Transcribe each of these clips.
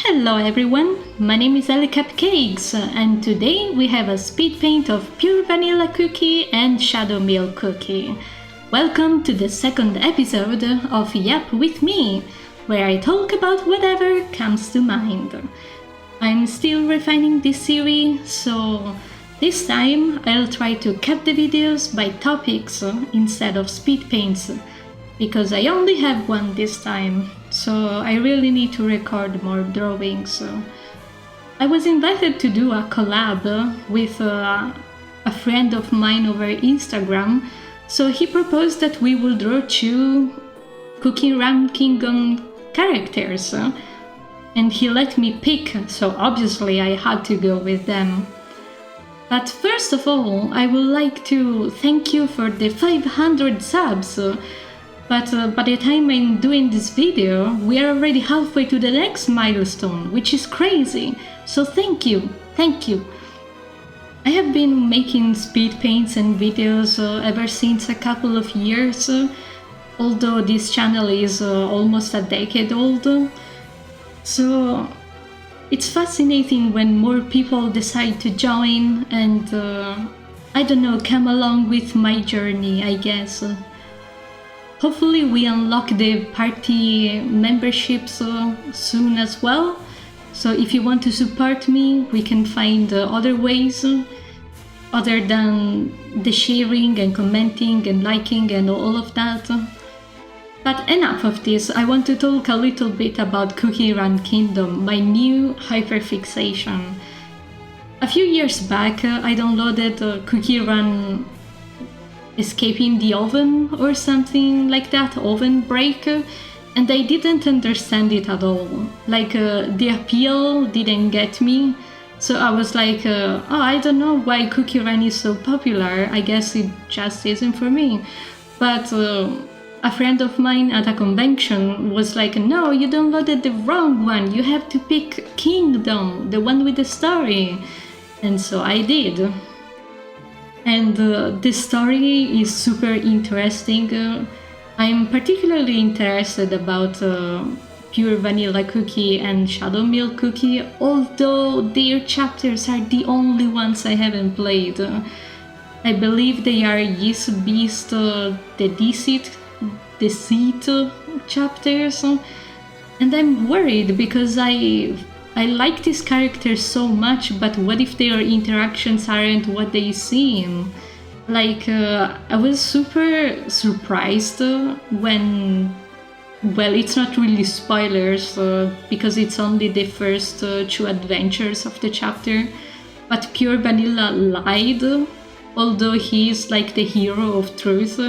Hello everyone, my name is Ellie Cupcakes and today we have a speed paint of pure vanilla cookie and shadow milk cookie. Welcome to the second episode of Yep with me, where I talk about whatever comes to mind. I'm still refining this series, so this time I'll try to cut the videos by topics instead of speed paints, because I only have one this time, so I really need to record more drawings. I was invited to do a collab with a friend of mine over Instagram, so he proposed that we will draw 2 Cookie Run Kingdom characters, and he let me pick, so obviously I had to go with them. But first of all, I would like to thank you for the 500 subs. But by the time I'm doing this video, we are already halfway to the next milestone, which is crazy. So thank you. I have been making speed paints and videos ever since a couple of years, although this channel is almost a decade old. So it's fascinating when more people decide to join and, I don't know, come along with my journey, I guess. Hopefully we unlock the party memberships soon as well, so if you want to support me, we can find other ways other than the sharing and commenting and liking and all of that. But enough of this, I want to talk a little bit about Cookie Run Kingdom, my new hyperfixation. A few years back I downloaded Cookie Run Escaping the Oven or something like that, Oven Break, and I didn't understand it at all. Like, the appeal didn't get me, so I was like, oh, I don't know why Cookie Run is so popular, I guess it just isn't for me. But a friend of mine at a convention was like, no, you downloaded the wrong one, you have to pick Kingdom, the one with the story. And so I did. And this story is super interesting. I'm particularly interested about Pure Vanilla Cookie and Shadow Milk Cookie, although their chapters are the only ones I haven't played. I believe they are Yeast Beast, the Deceit chapters, and I'm worried because I like these characters so much, but what if their interactions aren't what they seem? Like, I was super surprised when... Well, it's not really spoilers, because it's only the first 2 adventures of the chapter, but Pure Vanilla lied, although he is like the hero of truth.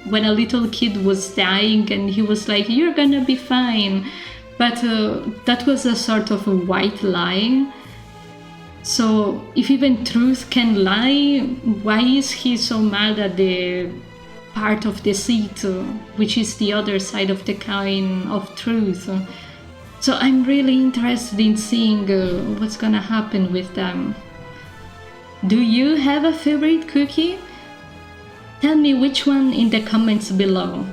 When a little kid was dying and he was like, you're gonna be fine. But that was a sort of a white lie. So if even truth can lie, why is he so mad at the part of deceit, which is the other side of the coin of truth? So I'm really interested in seeing what's gonna happen with them. Do you have a favorite cookie? Tell me which one in the comments below.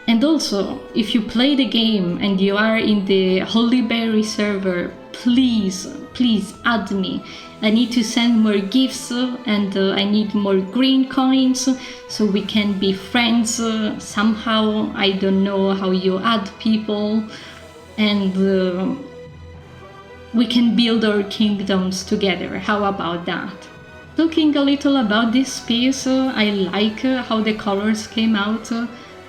And also, if you play the game and you are in the Holy Berry server, please add me. I need to send more gifts and I need more green coins so we can be friends somehow. I don't know how you add people, and we can build our kingdoms together. How about that? Talking a little about this piece, I like how the colors came out.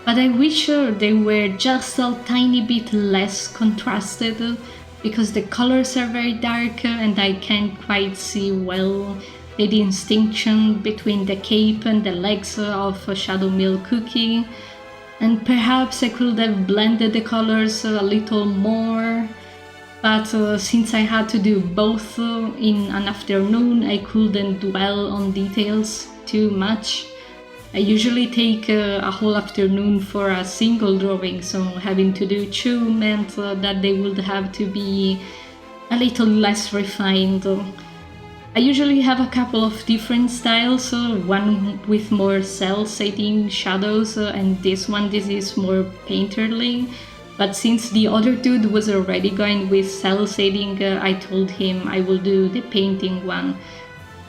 But I wish they were just a tiny bit less contrasted, because the colors are very dark and I can't quite see well the distinction between the cape and the legs of Shadow Milk Cookie. And perhaps I could have blended the colors a little more, but since I had to do both in an afternoon, I couldn't dwell on details too much. I usually take a whole afternoon for a single drawing, so having to do 2 meant that they would have to be a little less refined. I usually have a couple of different styles, one with more cel shading shadows, and this is more painterly. But since the other dude was already going with cell shading, I told him I will do the painting one,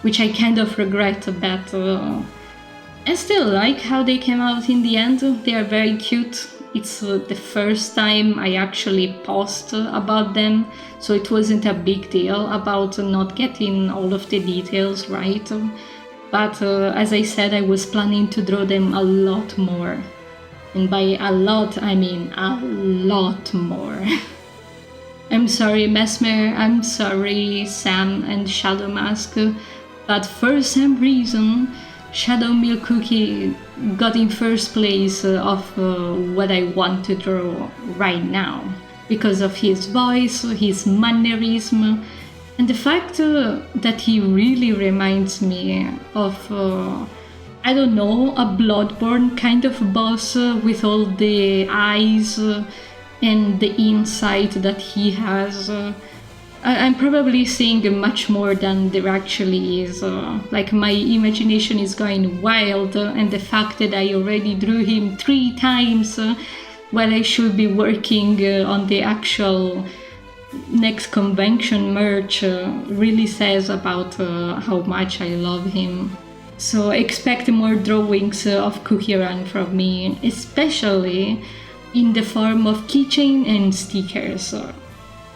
which I kind of regret, but I still like how they came out in the end. They are very cute. It's the first time I actually post about them, so it wasn't a big deal about not getting all of the details right. But as I said, I was planning to draw them a lot more. And by a lot, I mean a lot more. I'm sorry, Mesmer, I'm sorry, Sam and Shadow Mask, but for some reason, Shadow Milk Cookie got in first place of what I want to draw right now. Because of his voice, his mannerism, and the fact that he really reminds me of I don't know, a Bloodborne kind of boss with all the eyes and the insight that he has. I'm probably seeing much more than there actually is. Like, my imagination is going wild, and the fact that I already drew him 3 times while I should be working on the actual next convention merch really says about how much I love him. So expect more drawings of Cookie Run from me, especially in the form of keychain and stickers.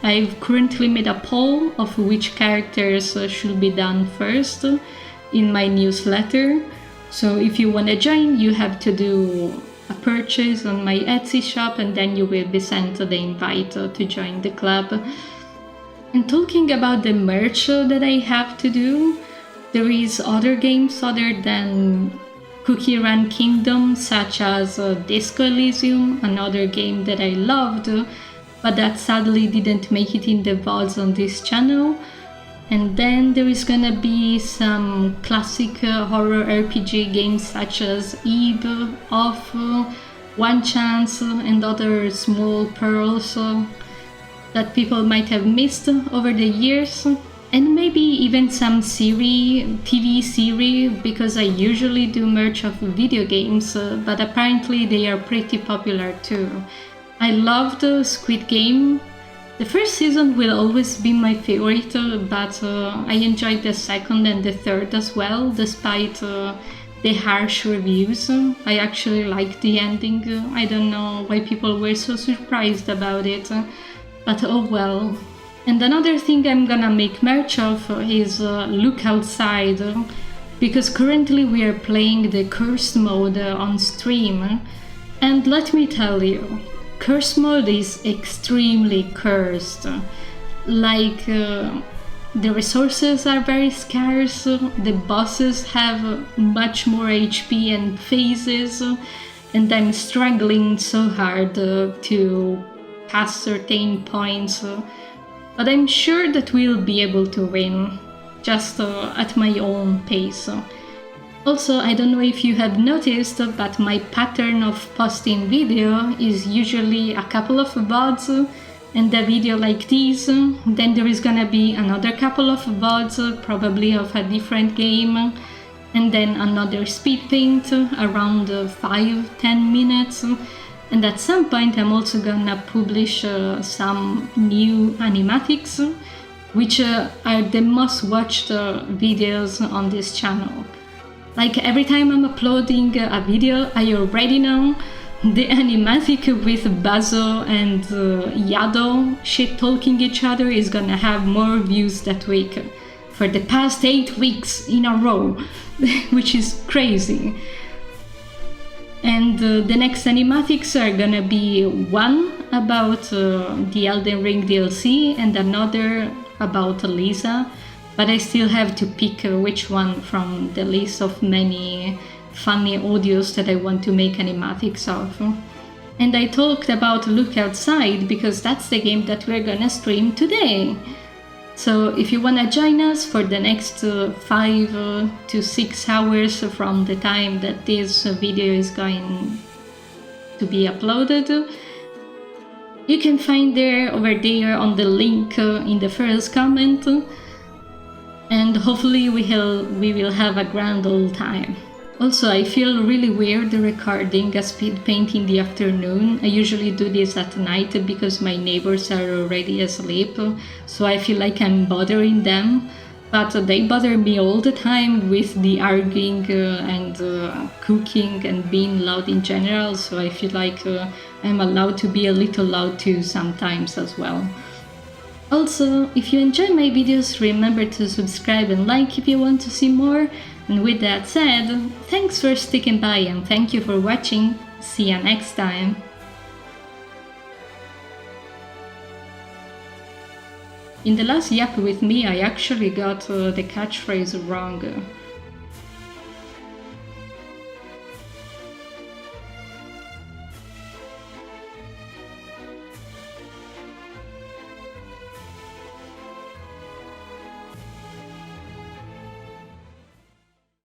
I've currently made a poll of which characters should be done first in my newsletter. So if you want to join, you have to do a purchase on my Etsy shop, and then you will be sent the invite to join the club. And talking about the merch that I have to do, there is other games other than Cookie Run Kingdom, such as Disco Elysium, another game that I loved, but that sadly didn't make it in the VODs on this channel. And then there is gonna be some classic horror RPG games such as Eve, Off, One Chance, and other small pearls that people might have missed over the years. And maybe even some TV series, because I usually do merch of video games, but apparently they are pretty popular too. I loved Squid Game. The first season will always be my favorite, but I enjoyed the second and the third as well, despite the harsh reviews. I actually liked the ending. I don't know why people were so surprised about it, but oh well. And another thing I'm gonna make merch of is Look Outside, because currently we are playing the Cursed mode on stream, and let me tell you, Cursed mode is extremely cursed. Like, the resources are very scarce, the bosses have much more HP and phases, and I'm struggling so hard to pass certain points. But I'm sure that we'll be able to win, just at my own pace. Also, I don't know if you have noticed, but my pattern of posting video is usually a couple of VODs and a video like this. Then there is gonna be another couple of VODs, probably of a different game, and then another speed paint around 5-10 minutes. And at some point I'm also gonna publish some new animatics, which are the most watched videos on this channel. Like, every time I'm uploading a video, I already know the animatic with Bazo and Yado shit-talking each other is gonna have more views that week, for the past 8 weeks in a row, which is crazy. And the next animatics are gonna be one about the Elden Ring DLC and another about Lisa, but I still have to pick which one from the list of many funny audios that I want to make animatics of. And I talked about Look Outside because that's the game that we're gonna stream today. So if you wanna join us for the next 5 to 6 hours from the time that this video is going to be uploaded, you can find over there on the link in the first comment, and hopefully we will have a grand old time. Also, I feel really weird recording a speed paint in the afternoon. I usually do this at night because my neighbors are already asleep, so I feel like I'm bothering them. But they bother me all the time with the arguing and cooking and being loud in general, so I feel like I'm allowed to be a little loud too sometimes as well. Also, if you enjoy my videos, remember to subscribe and like if you want to see more. And with that said, thanks for sticking by and thank you for watching. See you next time. In the last Yap with me, I actually got the catchphrase wrong.